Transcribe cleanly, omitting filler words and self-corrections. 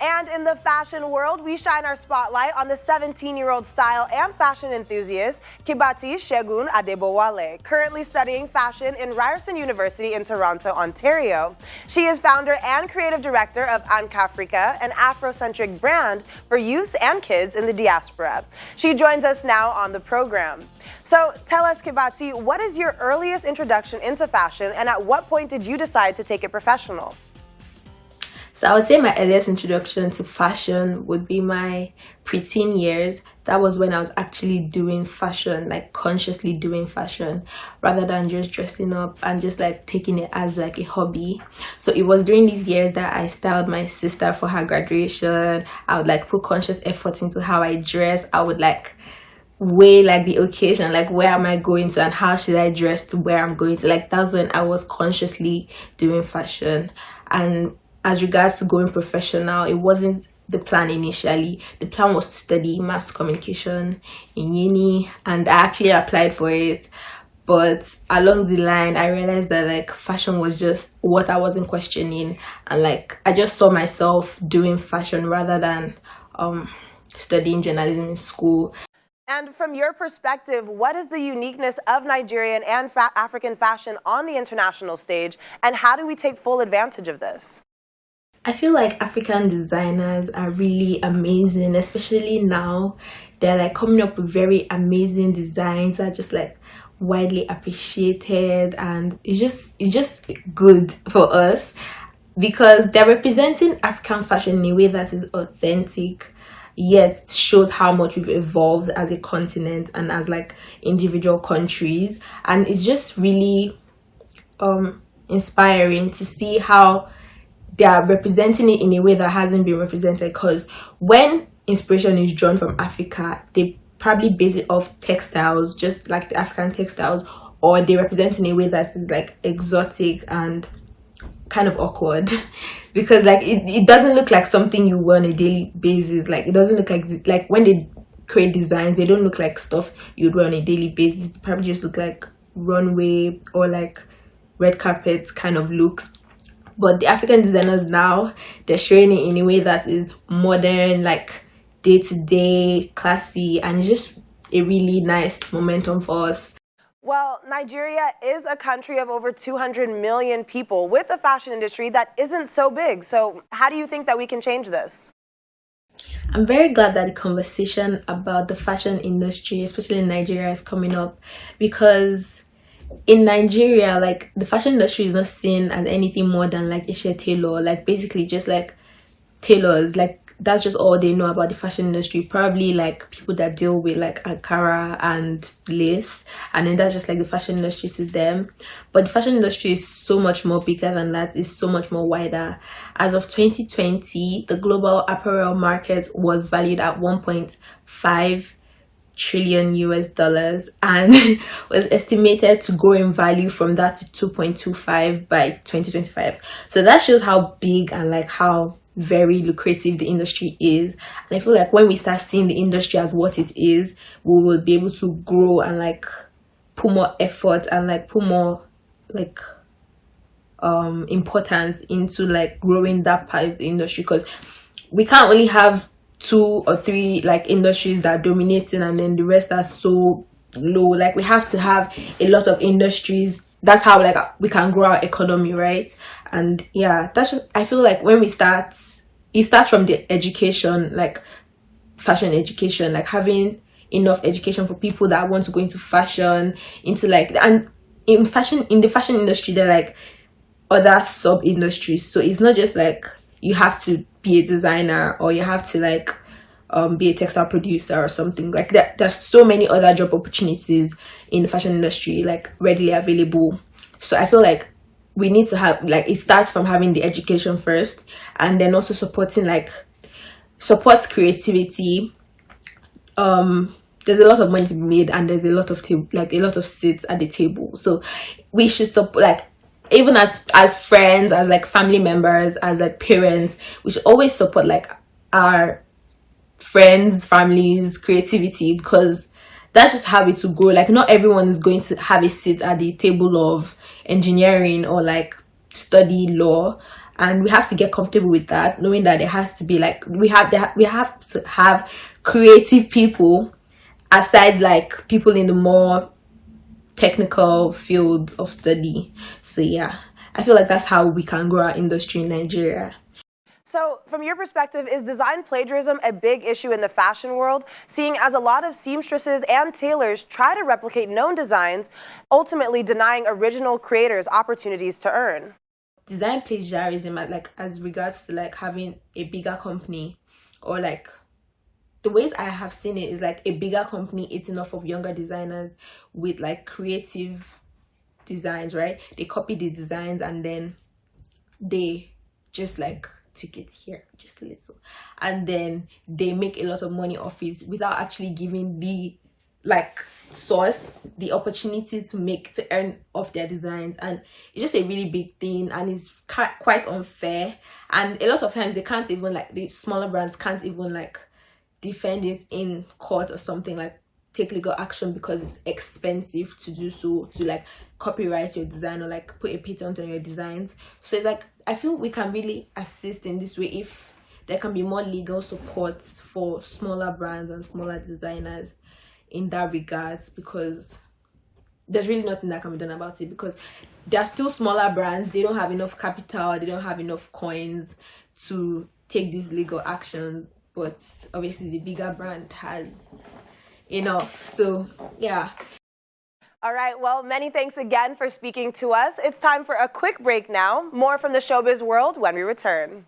And in the fashion world, we shine our spotlight on the 17-year-old style and fashion enthusiast, Kiibati Segun Adebowale, currently studying fashion in Ryerson University in Toronto, Ontario. She is founder and creative director of Ankafrika, an afro-centric brand for youth and kids in the diaspora. She joins us now on the program. So tell us, Kiibati, what is your earliest introduction into fashion, and at what point did you decide to take it professional? So I would say my earliest introduction to fashion would be my preteen years. That was when I was actually doing fashion, like consciously doing fashion, rather than just dressing up and just like taking it as like a hobby. So it was during these years that I styled my sister for her graduation. I would like put conscious effort into how I dress. I would like weigh like the occasion, like where am I going to and how should I dress to where I'm going to. Like that's when I was consciously doing fashion. And as regards to going professional, it wasn't the plan initially. The plan was to study mass communication in uni, and I actually applied for it. But along the line, I realized that like fashion was just what I wasn't questioning, and like I just saw myself doing fashion rather than studying journalism in school. And from your perspective, what is the uniqueness of Nigerian and African fashion on the international stage, and how do we take full advantage of this? I feel like African designers are really amazing, especially now. They're like coming up with very amazing designs that are just like widely appreciated, and it's just good for us because they're representing African fashion in a way that is authentic, yet shows how much we've evolved as a continent and as like individual countries. And it's just really inspiring to see how they are representing it in a way that hasn't been represented, because when inspiration is drawn from Africa, they probably base it off textiles, just like the African textiles, or they represent in a way that is like exotic and kind of awkward because like it doesn't look like something you wear on a daily basis. Like it doesn't look like when they create designs, they don't look like stuff you'd wear on a daily basis. They probably just look like runway or like red carpet kind of looks. But the African designers now, they're showing it in a way that is modern, like day-to-day, classy, and it's just a really nice momentum for us. Well, Nigeria is a country of over 200 million people with a fashion industry that isn't so big. So how do you think that we can change this? I'm very glad that the conversation about the fashion industry, especially in Nigeria, is coming up, because in Nigeria, like the fashion industry is not seen as anything more than like a tailor, like basically just like tailors. Like that's just all they know about the fashion industry. Probably like people that deal with like Ankara and lace, and then that's just like the fashion industry to them. But the fashion industry is so much more bigger than that. It's so much more wider. As of 2020, the global apparel market was valued at 1.5 trillion US dollars and was estimated to grow in value from that to 2.25 by 2025. So that shows how big and like how very lucrative the industry is. And I feel like when we start seeing the industry as what it is, we will be able to grow and like put more effort and like put more like importance into like growing that part of the industry, because we can't only have 2 or 3 like industries that are dominating and then the rest are so low. Like we have to have a lot of industries. That's how like we can grow our economy, right? And yeah, that's just, I feel like when we start, it starts from the education, like fashion education, like having enough education for people that want to go into fashion, into like, and in the fashion industry there are like other sub industries. So it's not just like you have to be a designer or you have to like be a textile producer or something like that. There's so many other job opportunities in the fashion industry like readily available. So I feel like we need to have like, it starts from having the education first, and then also supports creativity. There's a lot of money to be made, and there's a lot of a lot of seats at the table. So we should support, like even as friends, as like family members, as like parents, we should always support like our friends, families, creativity, because that's just how it will grow. Like not everyone is going to have a seat at the table of engineering or like study law, and we have to get comfortable with that, knowing that there has to be like we have to have creative people aside like people in the more technical fields of study. So yeah, I feel like that's how we can grow our industry in Nigeria. So, from your perspective, is design plagiarism a big issue in the fashion world, seeing as a lot of seamstresses and tailors try to replicate known designs, ultimately denying original creators opportunities to earn? Design plagiarism, like as regards to like having a bigger company, or like the ways I have seen it is like a bigger company eating off of younger designers with like creative designs, right? They copy the designs and then they just like took it here just a little, and then they make a lot of money off it without actually giving the like source the opportunity to earn off their designs. And it's just a really big thing, and it's quite unfair. And a lot of times they can't even like, the smaller brands can't even like defend it in court or something, like take legal action, because it's expensive to do so, to like copyright your design or like put a patent on your designs. So it's like, I feel we can really assist in this way if there can be more legal support for smaller brands and smaller designers in that regards, because there's really nothing that can be done about it, because they're still smaller brands. They don't have enough capital, they don't have enough coins to take these legal actions, but obviously the bigger brand has enough. So yeah. All right, well, many thanks again for speaking to us. It's time for a quick break now. More from the showbiz world when we return.